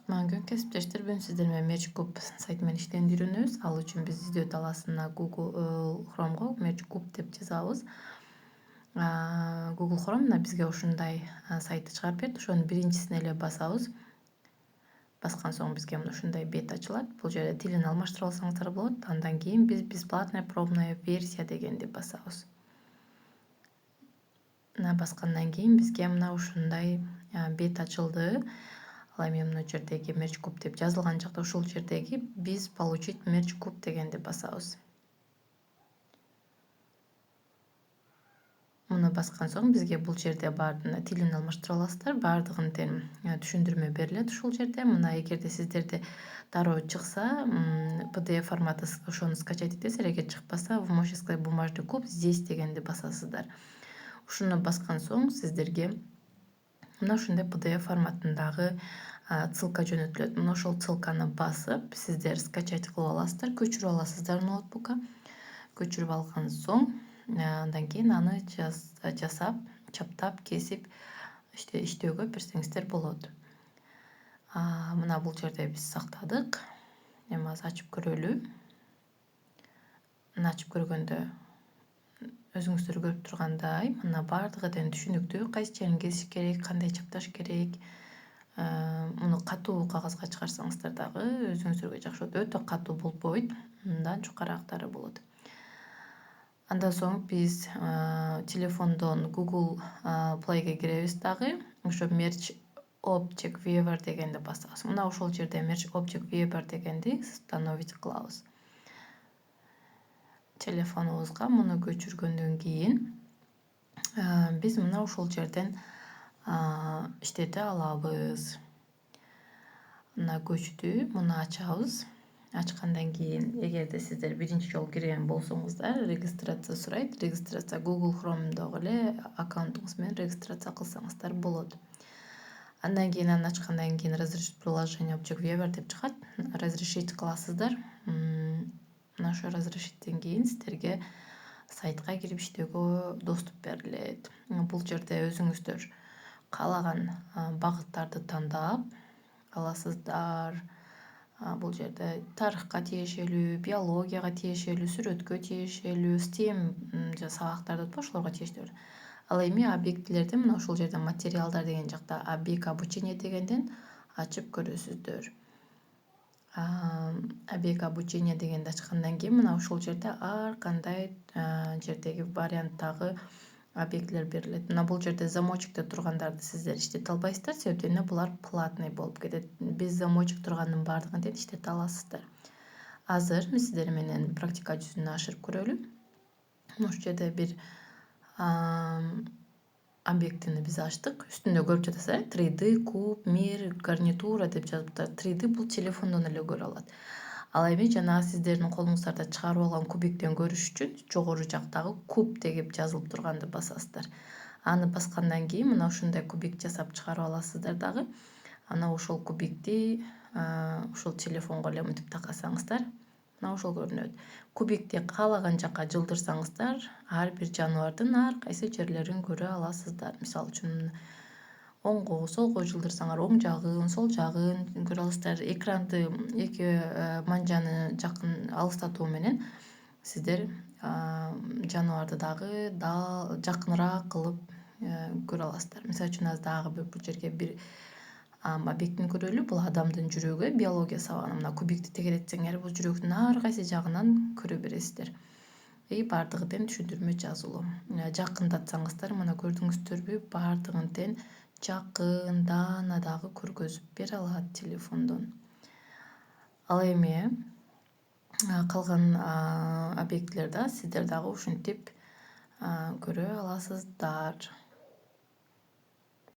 Күн кесиптештер, бүгүн сиздер менен MergeCube сайты менен иштеүүнү үйрөнөбүз. Ал үчүн биз издөө талаасына Google Chrome'го MergeCube деп жазабыз. Google Chrome мына бизге ушундай сайтты чыгарып берди. Ошонун биринчисине эле басабыз. Баскан соң бизге мына ушундай бет ачылат. Бул жерде тилин алмаштыра алсаңыздар болот. Андан кийин биз бесплатная пробная версия дегенди басабыз. Мына баскандан кийин бизге мына ушундай бет ачылды. Ал эми мына жердеги MergeCube деп жазылган жакта ушул жердеги биз получить MergeCube дегенди басабыз. Муну баскан соң бизге бул жерде баардыгын тилин алмаштыра аласыздар. Баардыгын тең түшүндүрмө берилет ушул жерде. Мына эгерде сиздерде дароо чыкса, PDF форматы ошону скачать этесиздер. Эгер чыкпаса, вы можете сказать бумажный куб здесь дегенди басасыздар. Ушуну баскан соң сиздерге мына ушундай PDF форматындагы ссылка жөнөтүлөт. Мына ошол ссылканы басып, сиздер скачать кылып аласыздар, көчүрүп аласыздар ноутбукка. Көчүрүп алган соң, андан кийин аны жасап, чаптап, кесип иштөөгө берсеңиздер болот. Мына бул жерде биз сактадык. Эми азыр ачып көрөлү. Мына ачып көргөндө өзүңүздөр көрүп тургандай, мына баардыгы тең түшүнүктүү. Кайсы жерин кесиш керек, кандай чапташ керек. Муну катуу кагазга чыгарсаңыздар дагы өзүңүздөргө жакшы болот. Өтө катуу болбойт. Мындан жукараагытары болот. Андан соң биз телефондон Google Play'ге киребиз дагы. Ошо Merge Object Viewer дегенди басабыз. Мына ошол жерде Merge Object Viewer дегенди установить кылабыз. Телефонубузга муну көчүргөндөн кийин биз мына ушул жерден иштете алабыз. Мына көчтү, муну ачабыз. Ачкандан кийин, эгерде сиздер биринчи жолу кирген болсоңуздар, регистрация сурайт. Регистрация Google Chrome'догу эле аккаунтуңуз менен регистрация кылсаңыздар болот. Андан кийин аны ачкандан кийин разрешить приложение Object Viewer деп чыгат. Разрешить кыласыздар. Мына ошо разрешиттен кийин сиздерге сайтка кирип иштөөгө доступ берилет. Бул жерде өзүңүздөр каалаган багыттарды тандап аласыздар. Бул жерде тарыхка тиешелүү, биологияга тиешелүү, сүрөткө тиешелүү, STEM сабактарды ошолорго тиешелүү. Ал эми объектилерди мына ушул жерде материалдар деген жакта объект обучение дегенден ачып көрөсүздөр. Объект обучение дегенди ачкандан кийин мына ушул жерде ар кандай жердеги варианттагы объектилер берилет. Мына бул жерде замочекте тургандарды сиздер иштете албайсыздар, себептен эмне булар платный болуп кетет. Биз замочек турганын баардыгын тең иштете аласыздар. Азыр сиздер менен практика жүзүнө ашырып көрөлү. Ушул жерде бир объектини биз ачтык. Үстүндө көрүп жатасыздар, 3D, куб, мир, гарнитура деп жазыптыр. 3D бул телефондон эле көрө алат. Ал эми жанагы сиздердин колуңуздарда чыгарып алган кубиктен көрүш үчүн жогору жактагы куб деп жазылып турганды басасыздар. Аны баскандан кийин мына ушундай кубик жасап чыгарып аласыздар дагы. Ана ошол кубикти ушул телефонго эле мынтип такасаңыздар, мына ошол көрүнөт. Кубикти каалаган жакка жылдырсаңыздар, ар бир жаныбардын ар кайсы жерлерин көрө аласыздар. Мисалы үчүн оңго, солго жылдырсаңар оң жагын, сол жагын көрө аласыздар. Экранды эки манжаны жакын алыстатуу менен сиздер жаныбарды дагы жакыныраак кылып көрө аласыздар. Мисалы үчүн азыр дагы бул жерге бир объектини көрөлү. Бул адамдын жүрөгү, биология сабагына. Мына кубикти тегеретсеңер, бул жүрөктүн ар кайсы жагынан көрө бересиздер. Баардыгы тең түшүндүрмө жазылуу. Жакындатсаңыздар, мына көрдүңүздөрбү, баардыгын тең жакындан дагы көргөзүп бере алат телефондон. Ал эми калган объектилерди сиздер дагы ушинтип көрө аласыздар.